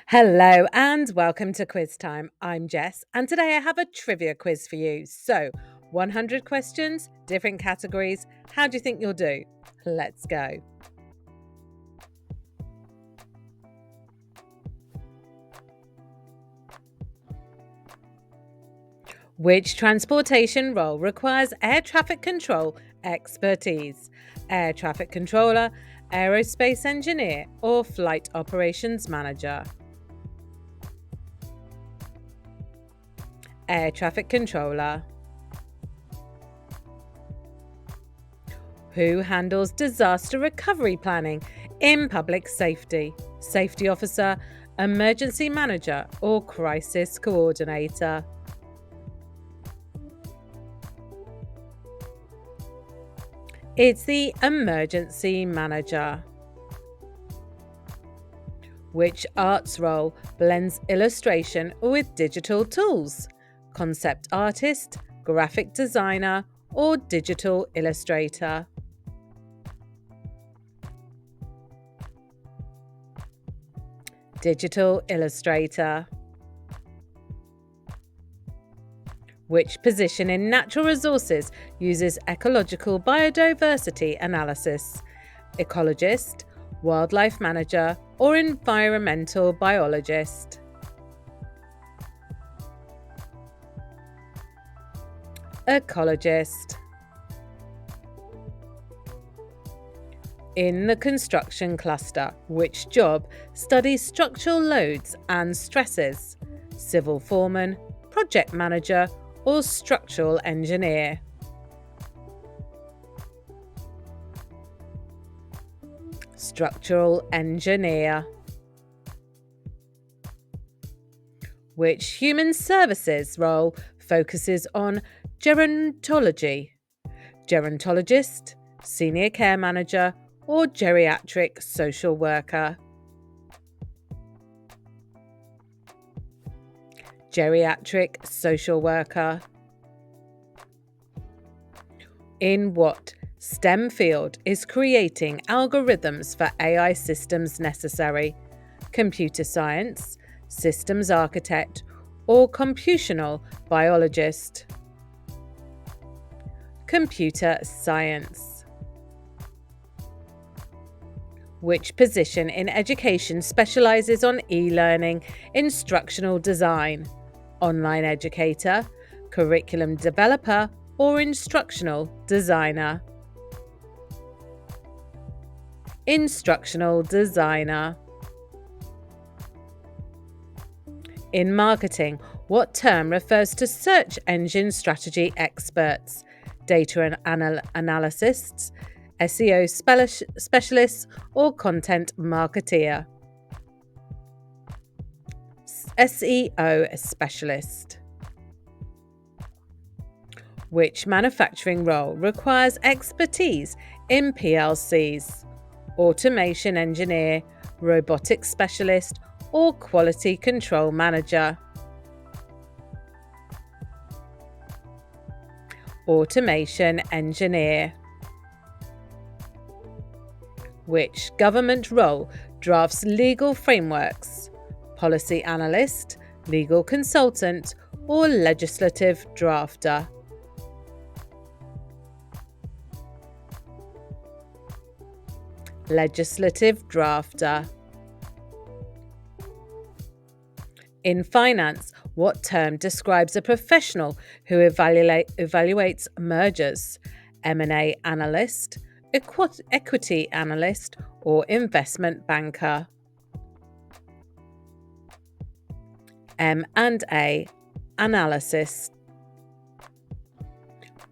Hello and welcome to Quiz Time. I'm Jess, and today I have a trivia quiz for you. So, 100 questions, different categories. How do you think you'll do? Let's go. Which transportation role requires air traffic control expertise? Air traffic controller, aerospace engineer, or flight operations manager? Air traffic controller. Who handles disaster recovery planning in public safety? Safety officer, emergency manager, or crisis coordinator? It's the emergency manager. Which arts role blends illustration with digital tools? Concept artist, graphic designer, or digital illustrator? Digital illustrator. Which position in natural resources uses ecological biodiversity analysis? Ecologist, wildlife manager, or environmental biologist? Ecologist. In the construction cluster, which job studies structural loads and stresses? Civil foreman, project manager, or structural engineer? Structural engineer. Which human services role focuses on gerontology? Gerontologist, senior care manager, or geriatric social worker? Geriatric social worker. In what STEM field is creating algorithms for AI systems necessary? Computer science, systems architect, or computational biologist? Computer science. Which position in education specialises on e-learning, instructional design? Online educator, curriculum developer, or instructional designer? Instructional designer. In marketing, what term refers to search engine strategy experts? Data analysts, SEO specialists, or content marketeer? SEO specialist. Which manufacturing role requires expertise in PLCs? Automation engineer, robotics specialist, or quality control manager? Automation engineer. Which government role drafts legal frameworks? Policy analyst, legal consultant, or legislative drafter? Legislative drafter. In finance, what term describes a professional who evaluates mergers? M&A analyst, equity analyst, or investment banker? M&A analysis.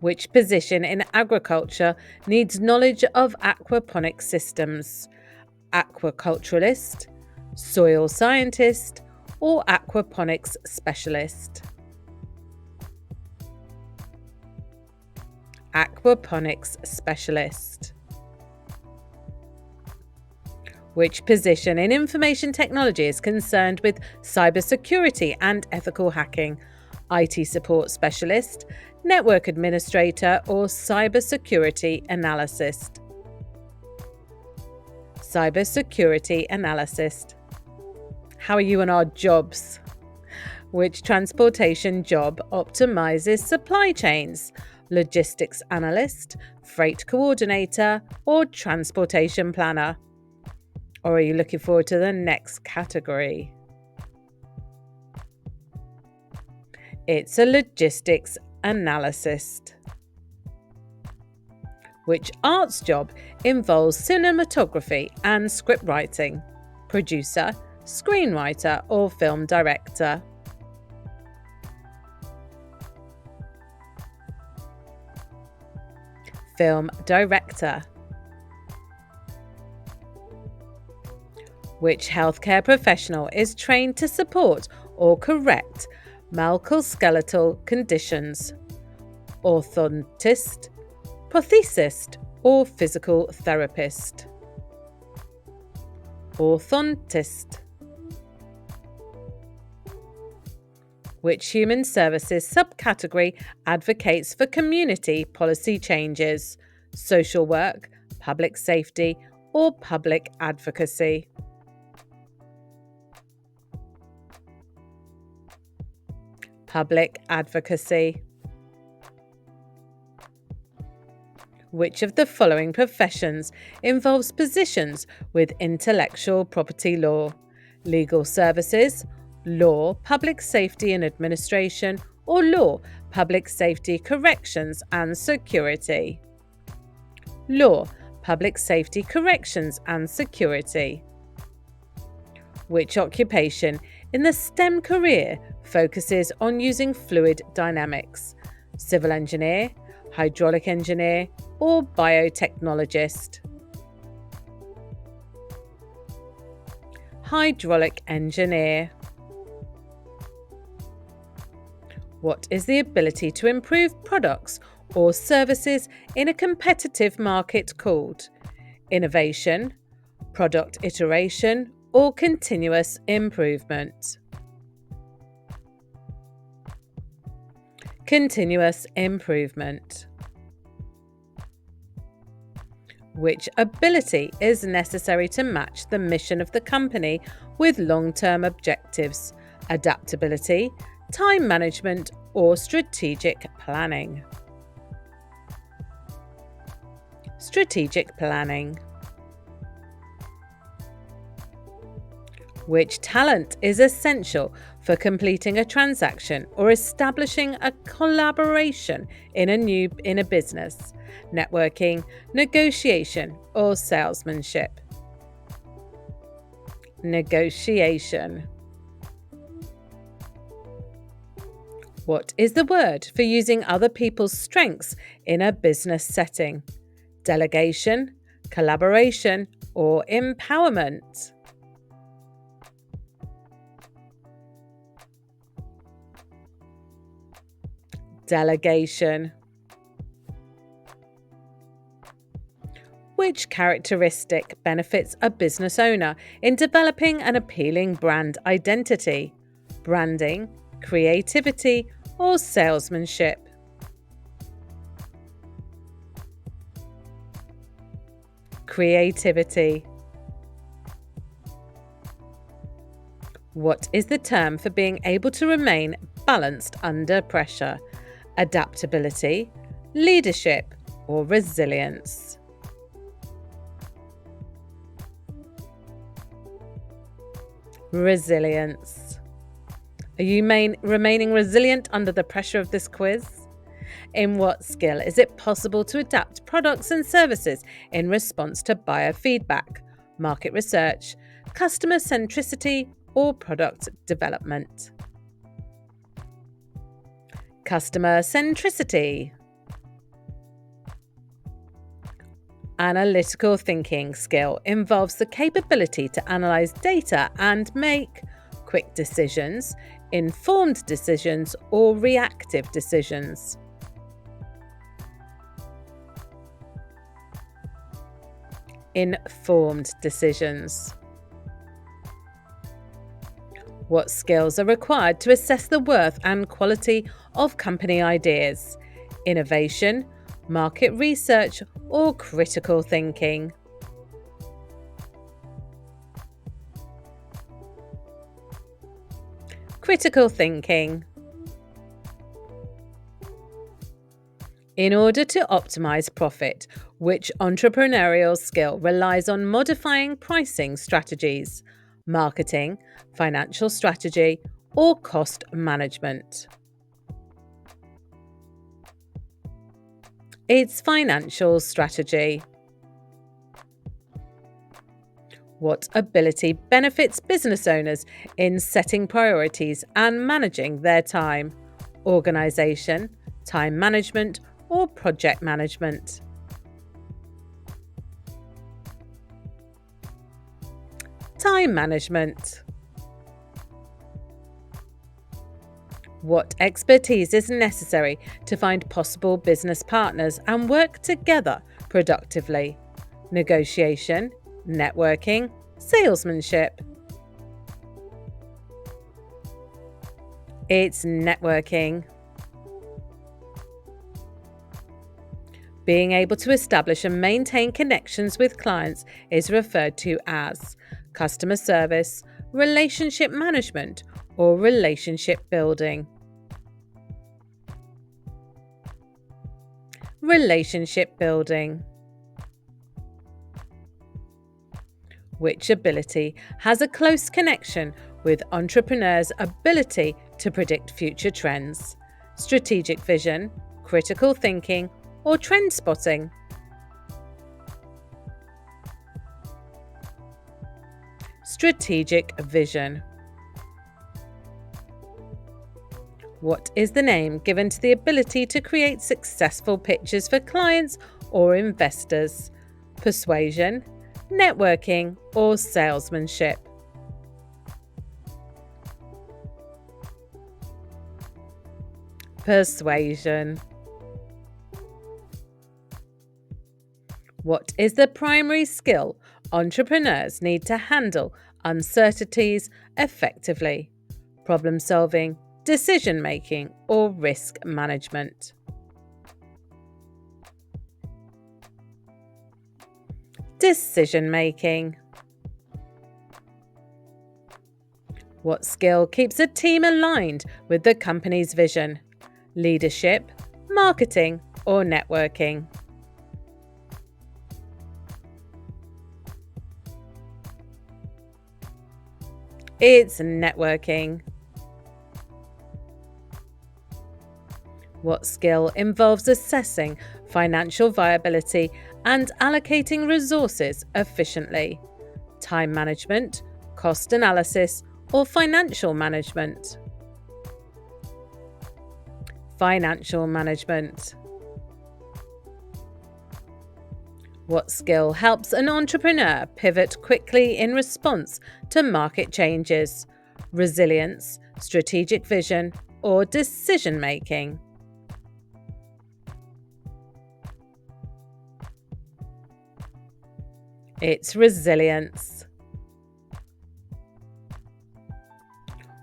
Which position in agriculture needs knowledge of aquaponic systems? Aquaculturalist, soil scientist, or aquaponics specialist? Aquaponics specialist. Which position in information technology is concerned with cybersecurity and ethical hacking? IT support specialist, network administrator, or cybersecurity analyst? Cybersecurity analyst. How are you on our jobs? Which transportation job optimizes supply chains? Logistics analyst, freight coordinator, or transportation planner? Or are you looking forward to the next category? It's a logistics analyst. Which arts job involves cinematography and script writing? Producer, screenwriter, or film director? Film director. Which healthcare professional is trained to support or correct musculoskeletal conditions? Orthodontist, prosthesist, or physical therapist? Orthodontist. Which human services subcategory advocates for community policy changes? Social work, public safety, or public advocacy? Public advocacy. Which of the following professions involves positions with intellectual property law? Legal services, law, public safety and administration, or law, public safety, corrections and security? Law, public safety, corrections and security. Which occupation in the STEM career focuses on using fluid dynamics? Civil engineer, hydraulic engineer, or biotechnologist? Hydraulic engineer. What is the ability to improve products or services in a competitive market called? Innovation, product iteration, or continuous improvement? Continuous improvement. Which ability is necessary to match the mission of the company with long-term objectives? Adaptability, time management, or strategic planning? Strategic planning. Which talent is essential for completing a transaction or establishing a collaboration in a business? Networking, negotiation, or salesmanship? Negotiation. What is the word for using other people's strengths in a business setting? Delegation, collaboration, or empowerment? Delegation. Which characteristic benefits a business owner in developing an appealing brand identity? Branding, creativity, or salesmanship? Creativity. What is the term for being able to remain balanced under pressure? Adaptability, leadership, or resilience? Resilience. Are you remaining resilient under the pressure of this quiz? In what skill is it possible to adapt products and services in response to buyer feedback, market research, customer centricity, or product development? Customer centricity. Analytical thinking skill involves the capability to analyze data and make quick decisions, informed decisions, or reactive decisions. Informed decisions. What skills are required to assess the worth and quality of company ideas? Innovation, market research, or critical thinking? Critical thinking. In order to optimize profit, which entrepreneurial skill relies on modifying pricing strategies, marketing, financial strategy, or cost management? It's financial strategy. What ability benefits business owners in setting priorities and managing their time? Organization, time management, or project management? Time management. What expertise is necessary to find possible business partners and work together productively? Negotiation, networking, salesmanship. It's networking. Being able to establish and maintain connections with clients is referred to as customer service, relationship management, or relationship building. Relationship building. Which ability has a close connection with entrepreneurs' ability to predict future trends? Strategic vision, critical thinking, or trend spotting? Strategic vision. What is the name given to the ability to create successful pitches for clients or investors? Persuasion, networking, or salesmanship? Persuasion. What is the primary skill entrepreneurs need to handle uncertainties effectively? Problem solving, decision making, or risk management? Decision making. What skill keeps a team aligned with the company's vision? Leadership, marketing, or networking? It's networking. What skill involves assessing financial viability and allocating resources efficiently? Time management, cost analysis, or financial management? Financial management. What skill helps an entrepreneur pivot quickly in response to market changes? Resilience, strategic vision, or decision making? It's resilience.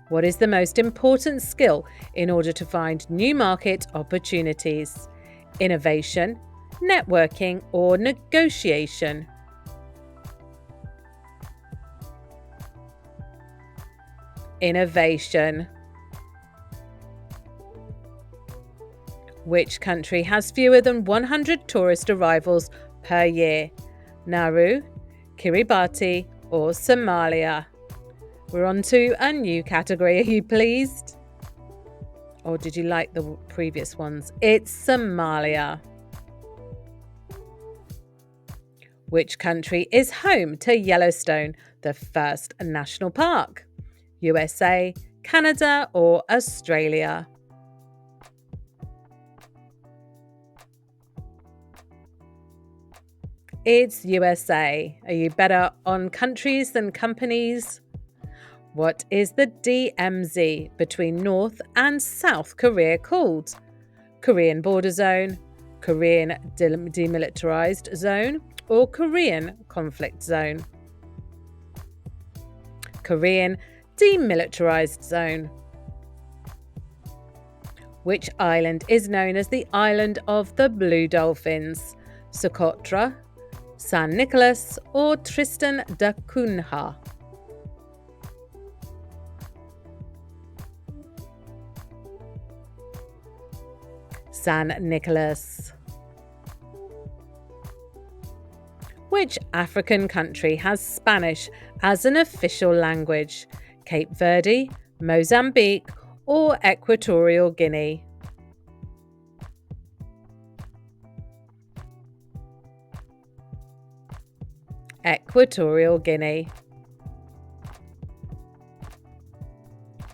What is the most important skill in order to find new market opportunities? Innovation, networking, or negotiation? Innovation. Which country has fewer than 100 tourist arrivals per year? Nauru, Kiribati, or Somalia? We're on to a new category. Are you pleased? Or did you like the previous ones? It's Somalia. Which country is home to Yellowstone, the first national park? USA, Canada, or Australia? It's USA. Are you better on countries than companies? What is the DMZ between North and South Korea called? Korean Border Zone, Korean Demilitarized Zone, or Korean Conflict Zone? Korean Demilitarized Zone. Which island is known as the Island of the Blue Dolphins? Socotra, San Nicolas, or Tristan da Cunha? San Nicolas. Which African country has Spanish as an official language? Cape Verde, Mozambique, or Equatorial Guinea? Equatorial Guinea.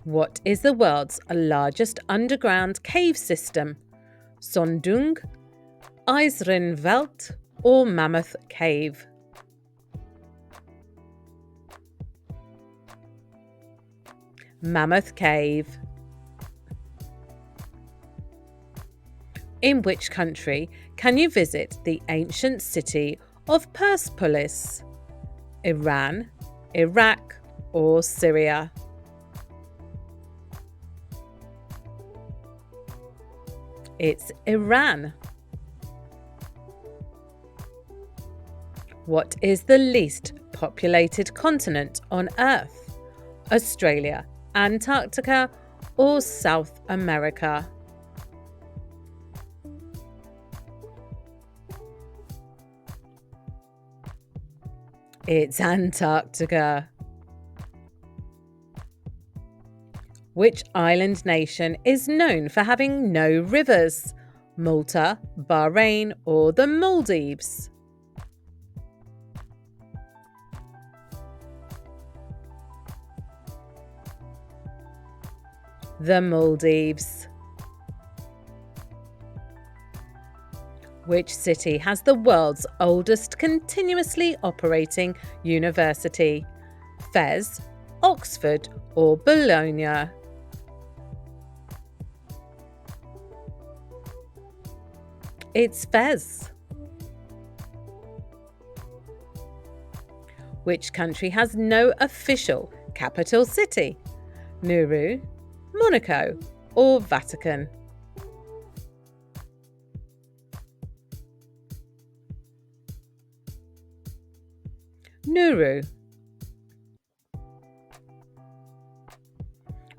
What is the world's largest underground cave system? Sondung, IJsselmeerveld, or Mammoth Cave? Mammoth Cave. In which country can you visit the ancient city of Persepolis? Iran, Iraq, or Syria? It's Iran. What is the least populated continent on Earth? Australia, Antarctica, or South America? It's Antarctica. Which island nation is known for having no rivers? Malta, Bahrain, or the Maldives? The Maldives. Which city has the world's oldest continuously operating university? Fez, Oxford, or Bologna? It's Fez. Which country has no official capital city? Nauru, Monaco, or Vatican? Nauru.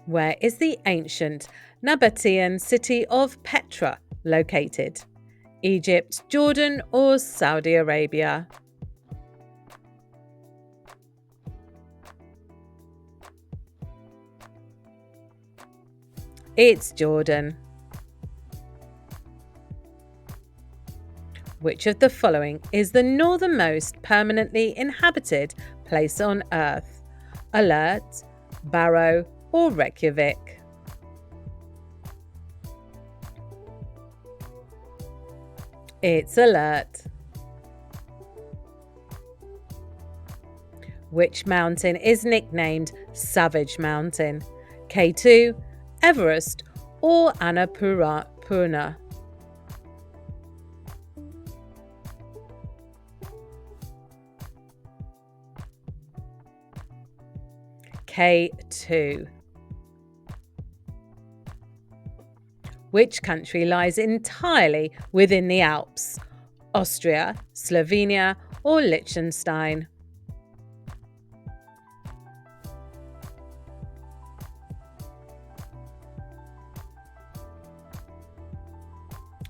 Where is the ancient Nabatean city of Petra located? Egypt, Jordan, or Saudi Arabia? It's Jordan. Which of the following is the northernmost permanently inhabited place on Earth? Alert, Barrow, or Reykjavik? It's Alert. Which mountain is nicknamed Savage Mountain? K2, Everest, or Annapurna? K2. Which country lies entirely within the Alps? Austria, Slovenia, or Liechtenstein?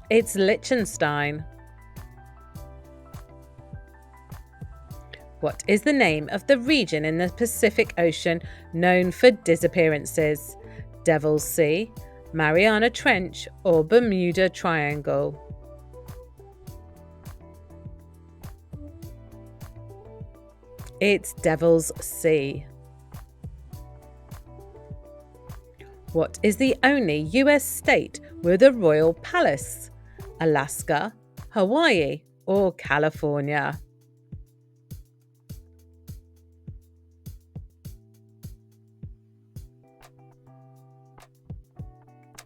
It's Liechtenstein. What is the name of the region in the Pacific Ocean known for disappearances? Devil's Sea, Mariana Trench, or Bermuda Triangle? It's Devil's Sea. What is the only US state with a royal palace? Alaska, Hawaii, or California?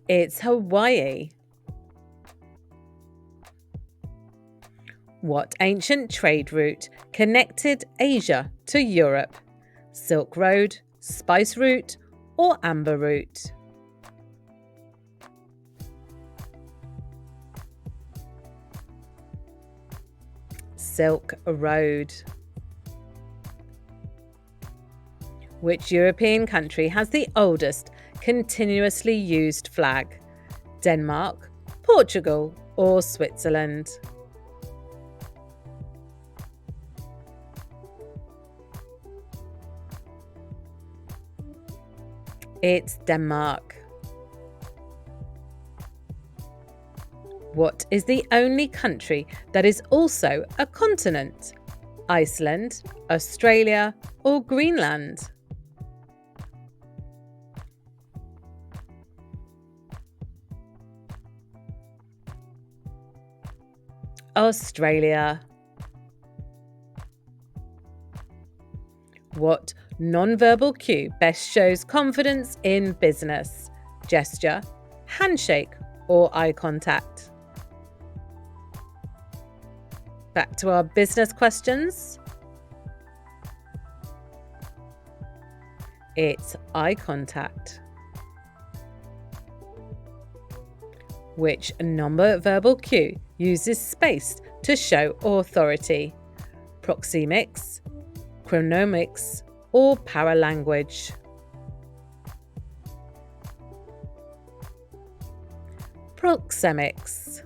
It's Hawaii. What ancient trade route connected Asia to Europe? Silk Road, Spice Route, or Amber Route? Silk Road. Which European country has the oldest continuously used flag? Denmark, Portugal, or Switzerland? It's Denmark. What is the only country that is also a continent? Iceland, Australia, or Greenland? Australia. What nonverbal cue best shows confidence in business? Gesture, handshake, or eye contact? Back to our business questions. It's eye contact. Which nonverbal cue uses space to show authority? Proxemics, chronomics, or paralanguage? Proxemics.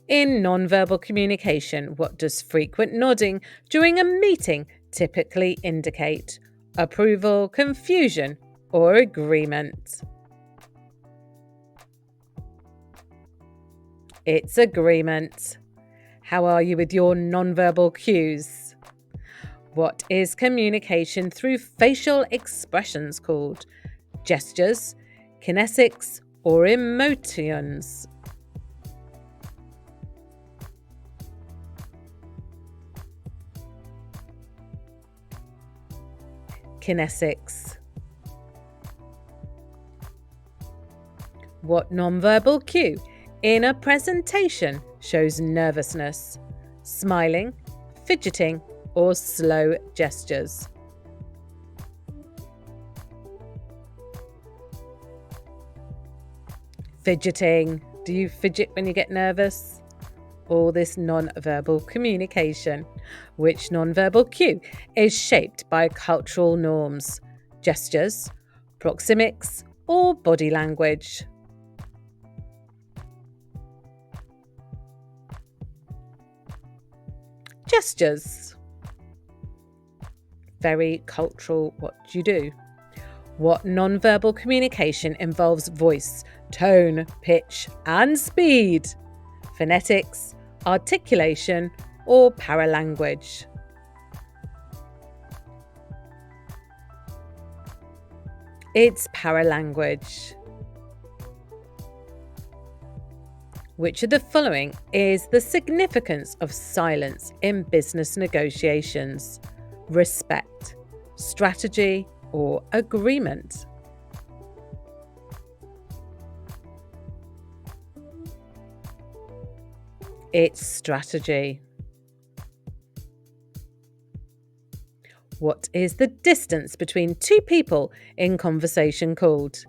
In nonverbal communication, what does frequent nodding during a meeting typically indicate? Approval, confusion, or agreement? It's agreement. How are you with your nonverbal cues? What is communication through facial expressions called? Gestures, kinesics, or emotions? Kinesics. What nonverbal cue in a presentation shows nervousness? Smiling, fidgeting, or slow gestures? Fidgeting. Do you fidget when you get nervous? All this non-verbal communication. Which non-verbal cue is shaped by cultural norms? Gestures, proxemics, or body language? Gestures. Very cultural what you do. What non-verbal communication involves voice, tone, pitch, and speed? Phonetics, articulation, or paralanguage? It's paralanguage. Which of the following is the significance of silence in business negotiations? Respect, strategy, or agreement? It's strategy. What is the distance between two people in conversation called?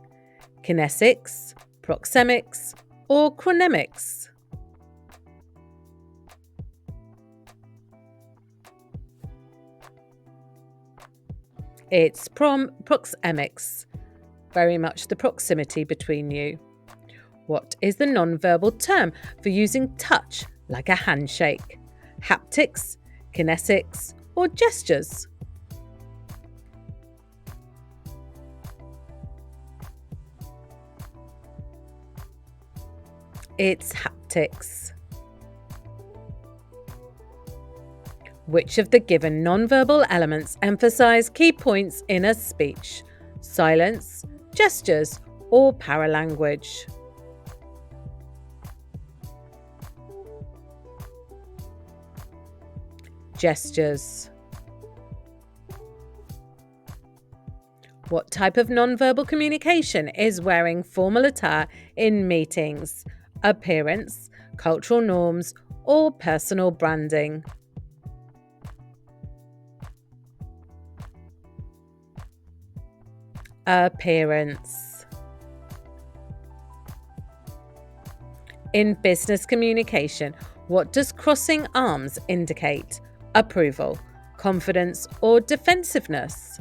Kinesics, proxemics, or chronemics? It's proxemics. Very much the proximity between you. What is the non-verbal term for using touch like a handshake? Haptics, kinesics, or gestures? It's haptics. Which of the given nonverbal elements emphasize key points in a speech? Silence, gestures, or paralanguage? Gestures. What type of nonverbal communication is wearing formal attire in meetings? Appearance, cultural norms, or personal branding? Appearance. In business communication, what does crossing arms indicate? Approval, confidence, or defensiveness?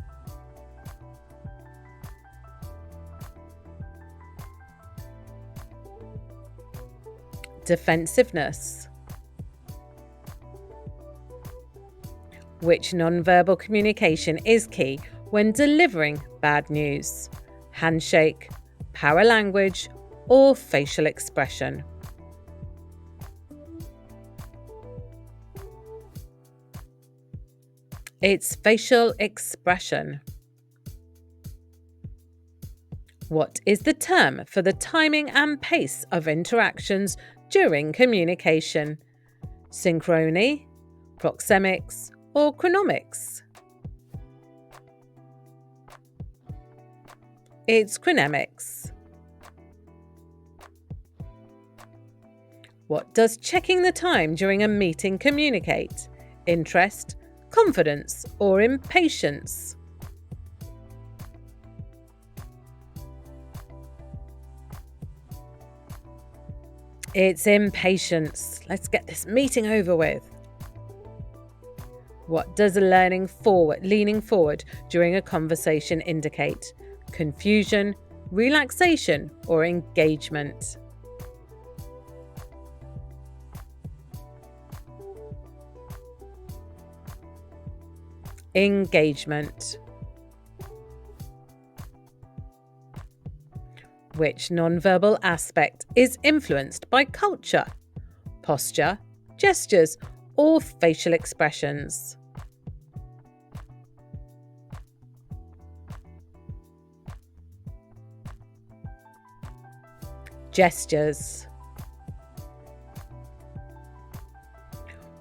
defensiveness? Which nonverbal communication is key when delivering bad news? Handshake, paralanguage, or facial expression? It's facial expression. What is the term for the timing and pace of interactions during communication? Synchrony, proxemics, or chronomics? It's chronemics. What does checking the time during a meeting communicate? Interest, confidence, or impatience? It's impatience. Let's get this meeting over with. What does leaning forward during a conversation indicate? Confusion, relaxation, or engagement? Engagement. Which nonverbal aspect is influenced by culture, posture, gestures, or facial expressions? Gestures.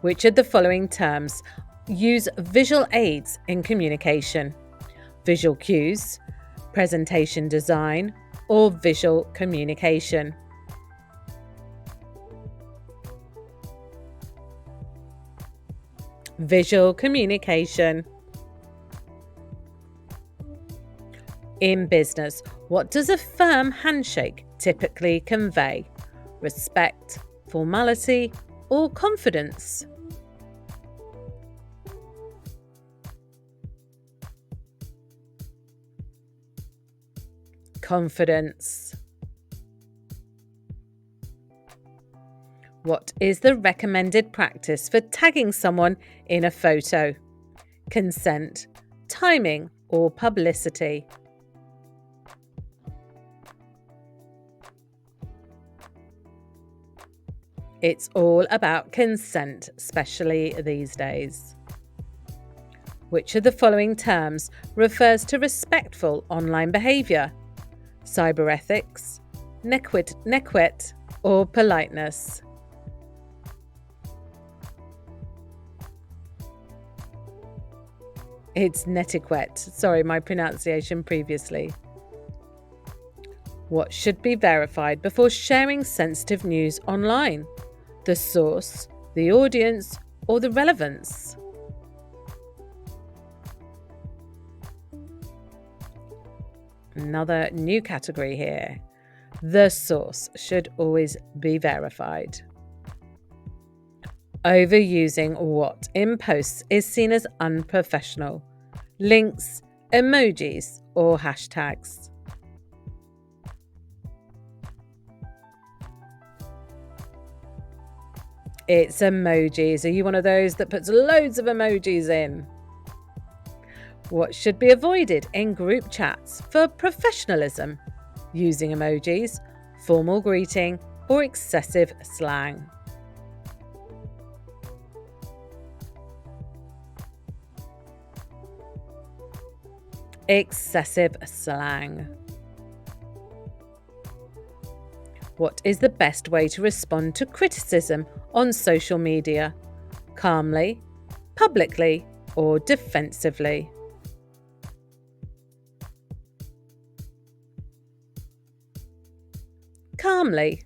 Which of the following terms use visual aids in communication? Visual cues, presentation design, or visual communication? Visual communication. In business, what does a firm handshake typically convey? Respect, formality, or confidence? Confidence. What is the recommended practice for tagging someone in a photo? Consent, timing, or publicity? It's all about consent, especially these days. Which of the following terms refers to respectful online behaviour? Cyberethics, etiquette, or politeness? It's netiquette. Sorry, my pronunciation previously. What should be verified before sharing sensitive news online? The source, the audience, or the relevance? Another new category here. The source should always be verified. Overusing what in posts is seen as unprofessional? Links, emojis, or hashtags? It's emojis. Are you one of those that puts loads of emojis in? What should be avoided in group chats for professionalism? Using emojis, formal greeting, or excessive slang? Excessive slang. What is the best way to respond to criticism on social media? Calmly, publicly, or defensively? Calmly.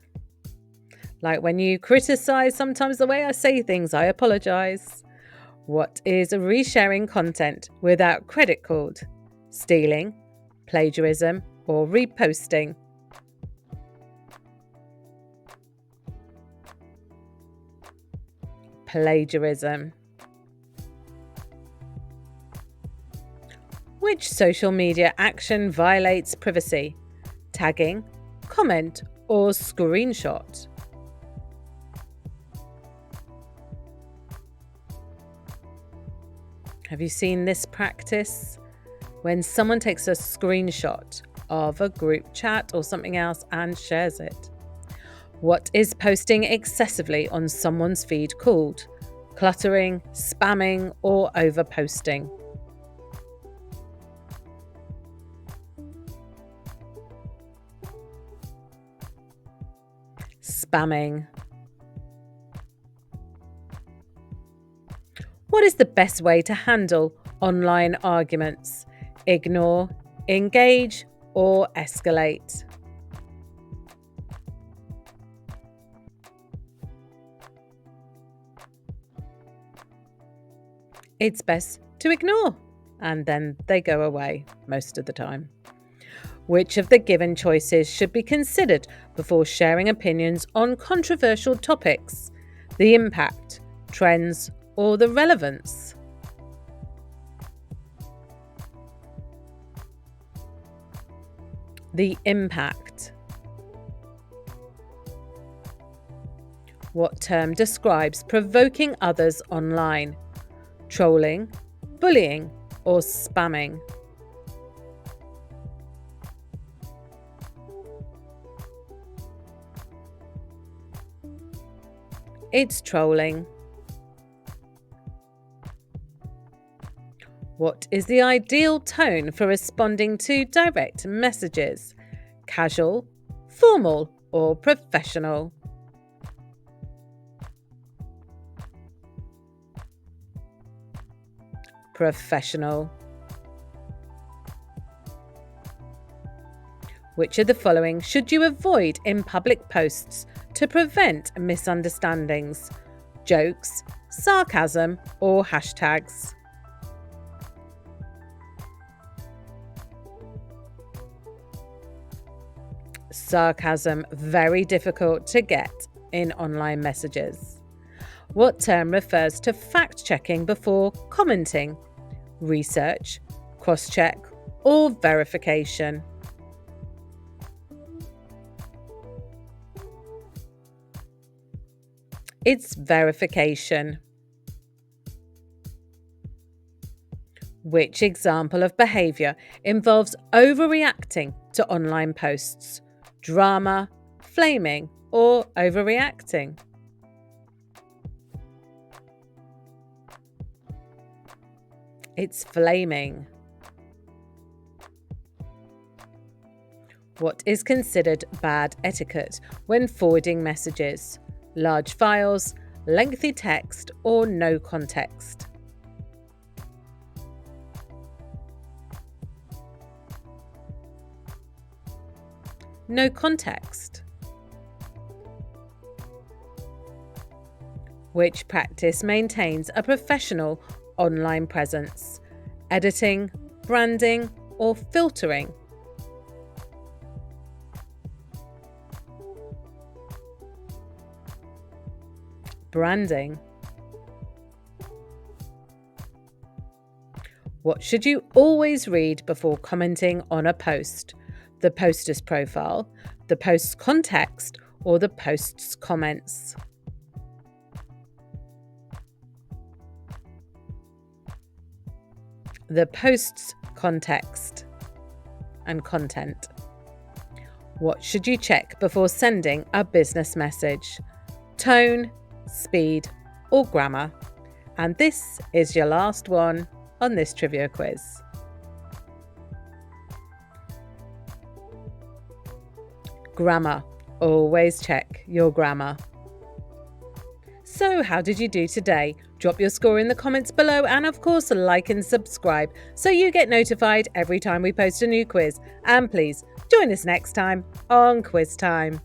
Like when you criticise sometimes the way I say things, I apologise. What is resharing content without credit called? Stealing, plagiarism, or reposting? Plagiarism. Which social media action violates privacy? Tagging, comment, or screenshot? Have you seen this practice? When someone takes a screenshot of a group chat or something else and shares it. What is posting excessively on someone's feed called? Cluttering, spamming, or overposting? Spamming. What is the best way to handle online arguments? Ignore, engage, or escalate? It's best to ignore, and then they go away most of the time. Which of the given choices should be considered before sharing opinions on controversial topics? The impact, trends, or the relevance? The impact. What term describes provoking others online? Trolling, bullying, or spamming? It's trolling. What is the ideal tone for responding to direct messages? Casual, formal, or professional? Professional. Which of the following should you avoid in public posts to prevent misunderstandings? Jokes, sarcasm, or hashtags? Sarcasm, very difficult to get in online messages. What term refers to fact-checking before commenting? Research, cross-check, or verification? It's verification. Which example of behaviour involves overreacting to online posts? Drama, flaming, or overreacting? It's flaming. What is considered bad etiquette when forwarding messages? Large files, lengthy text, or no context? No context. Which practice maintains a professional online presence? Editing, branding, or filtering? Branding. What should you always read before commenting on a post? The poster's profile, the post's context, or the post's comments? The post's context and content. What should you check before sending a business message? Tone, speed, or grammar? And this is your last one on this trivia quiz. Grammar. Always check your grammar. So how did you do today? Drop your score in the comments below, and of course like and subscribe so you get notified every time we post a new quiz. And please join us next time on Quiz Time.